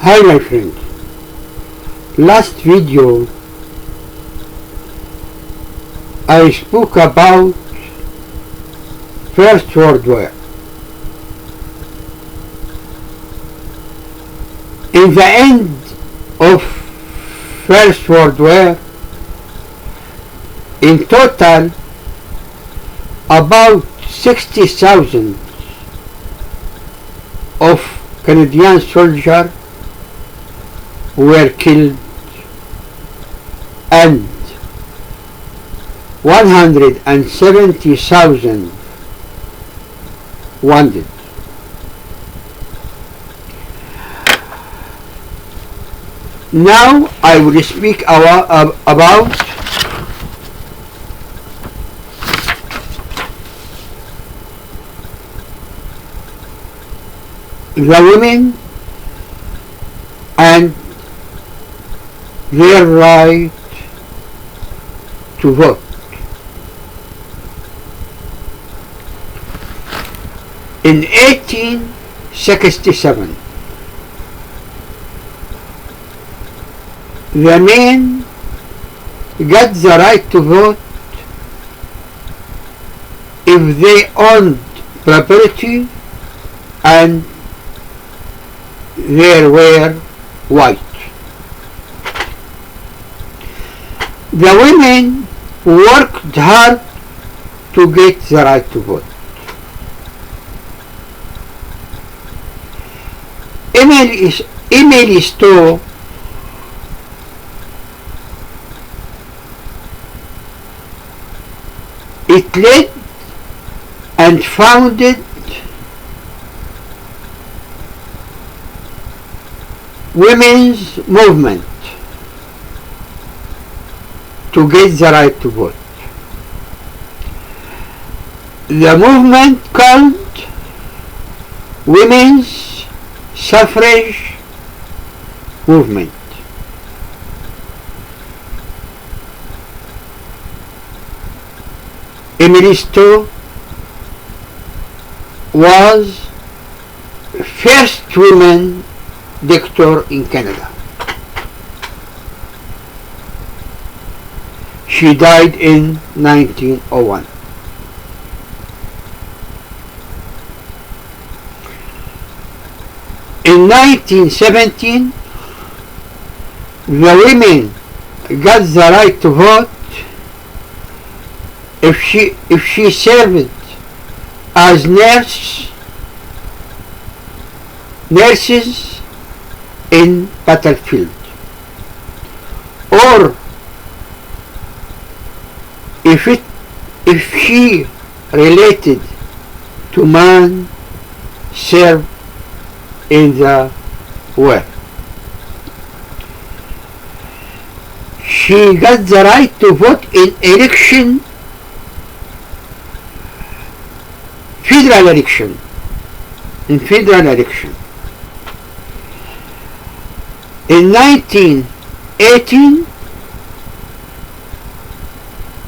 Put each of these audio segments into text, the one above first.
Hi my friend, last video I spoke about First World War. In the end of First World War, in total about 60,000 of Canadian soldiers were killed and 170,000 wounded. Now I will speak about the women and their right to vote. In 1867, the men got the right to vote if they owned property and they were white. The women worked hard to get the right to vote. Emily Stowe it led and founded women's movement to get the right to vote. The movement called Women's Suffrage Movement. Emily Stowe was first woman doctor in Canada. She died in 1901. In 1917, the women got the right to vote if she served as nurses in battlefield, or if she related to man served in the war. She got the right to vote in federal election. In 1918,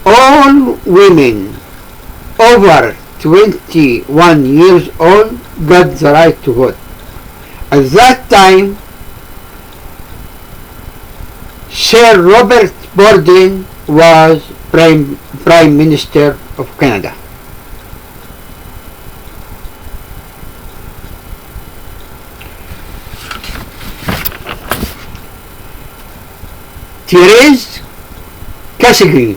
all women over 21 years old got the right to vote. At that time, Sir Robert Borden was Prime Minister of Canada. Therese Cassegrain,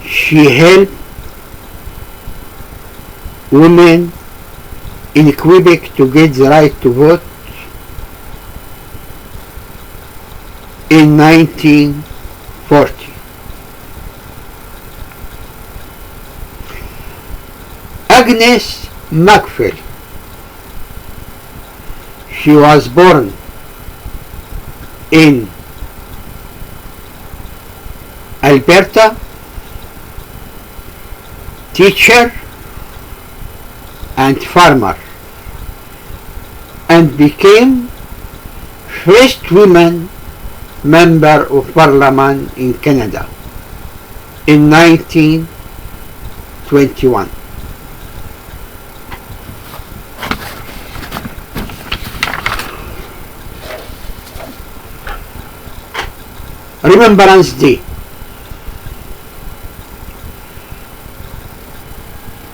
she helped women in Quebec to get the right to vote in 1940. Agnes Macphail, she was born in Alberta, teacher and farmer, and became first woman member of parliament in Canada in 1921. Remembrance Day.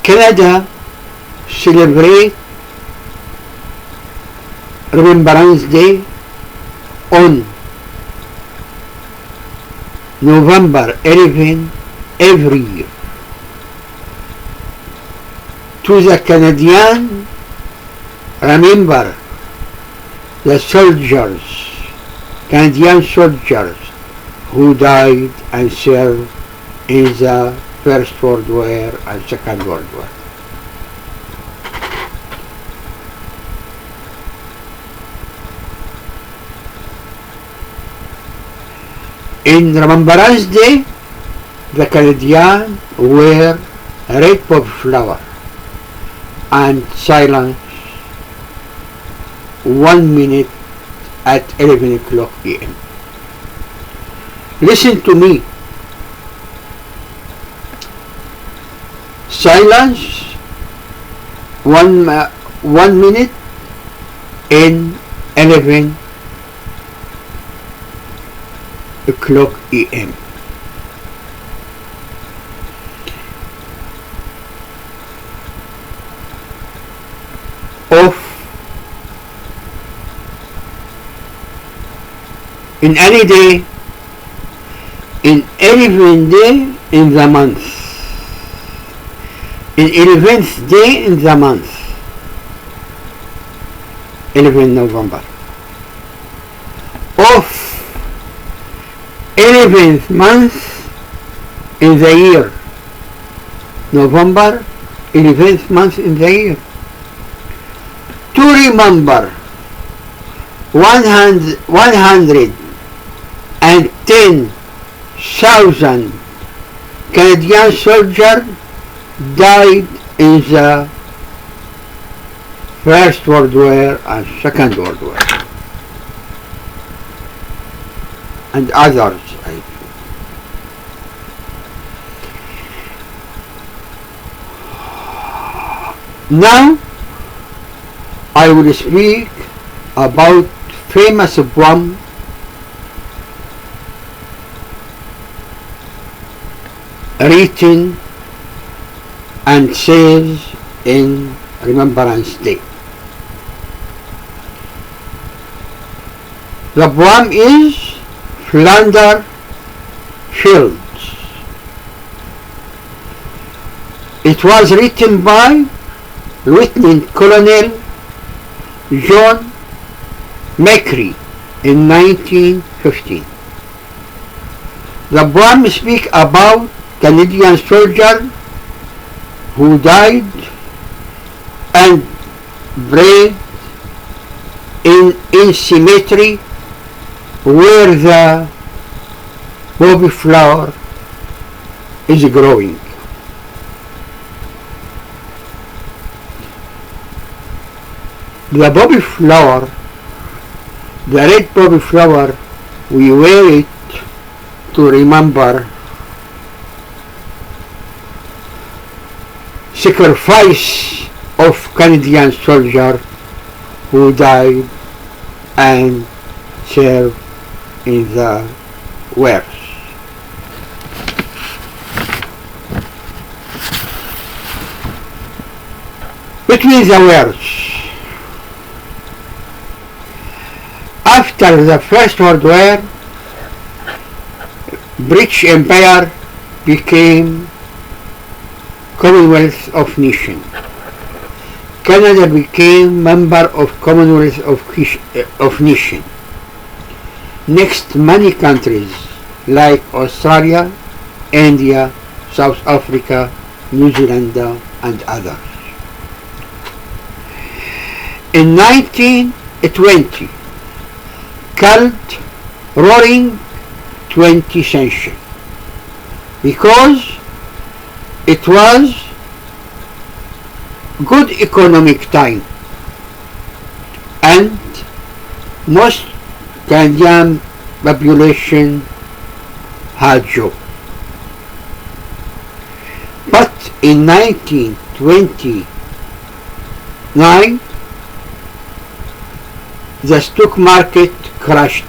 Canada celebrate Remembrance Day on November 11 every year. To the Canadian, remember the Canadian soldiers who died and served in the First World War and Second World War. In Remembrance Day, the Canadians wear red poppy flower and silence 1 minute at 11 o'clock a.m. Listen to me. Silence 1 minute in 11 o'clock a.m. Of in any day, in 11th day in the month, in 11th day in the month, 11 November, of 11th month in the year, November, 11th month in the year, to remember 110,000 Canadian soldiers died in the First World War and Second World War, and others. Now I will speak about famous poem written and says in Remembrance Day. The poem is Flanders Fields. It was written by Lieutenant Colonel John Macri in 1915. The poem speaks about Canadian soldiers who died and buried in cemetery where the poppy flower is growing. The poppy flower, the red poppy flower, we wear it to remember sacrifice of Canadian soldiers who died and served in the wars. Between the wars, after the First World War, British Empire became Commonwealth of Nations. Canada became member of Commonwealth of Nations. Next, many countries like Australia, India, South Africa, New Zealand, and others. In 1920, called Roaring 20th Century because it was good economic time and most Canadian population had job. But in 1929 the stock market crashed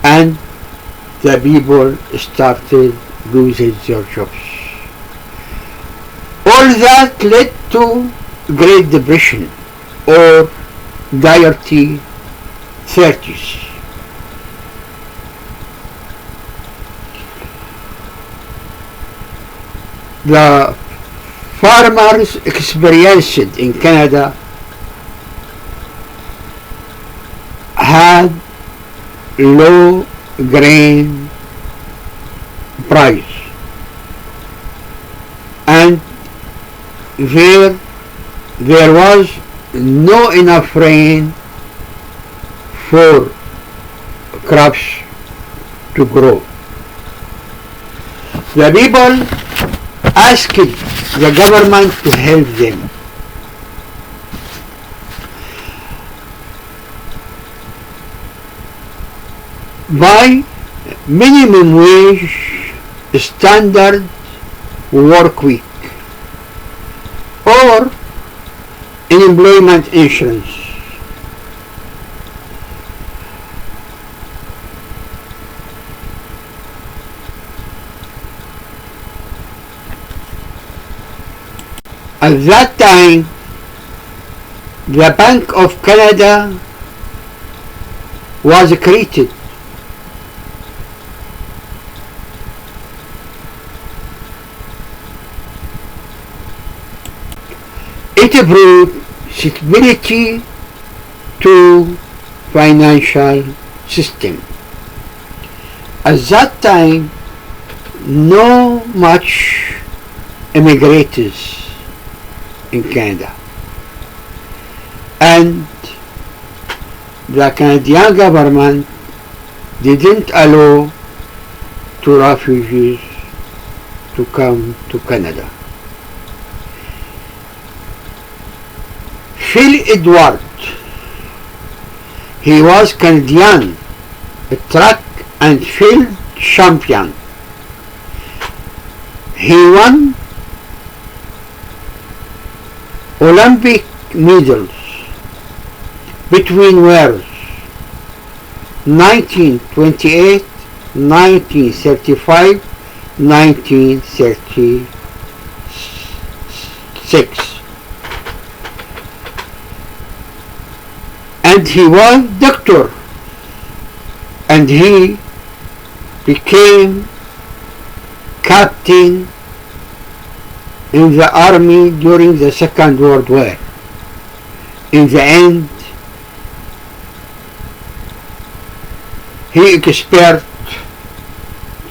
and the people started losing their jobs. All that led to Great Depression or dirty 30s. The farmers experienced in Canada had low grain price, and there was no enough rain for crops to grow. The people asked the government to help them. By minimum wage, standard work week, or unemployment insurance. At that time, the Bank of Canada was created. It brought stability to financial system. At that time, no much immigrants in Canada, and the Canadian government didn't allow to refugees to come to Canada. Phil Edward, he was Canadian track and field champion. He won Olympic medals between years 1928, 1935, 1936. And he was doctor, and he became captain in the army during the Second World War. In the end, he experienced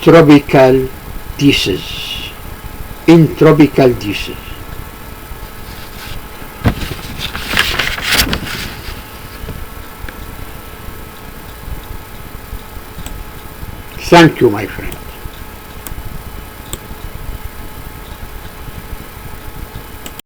tropical disease, in tropical disease. Thank you, my friend.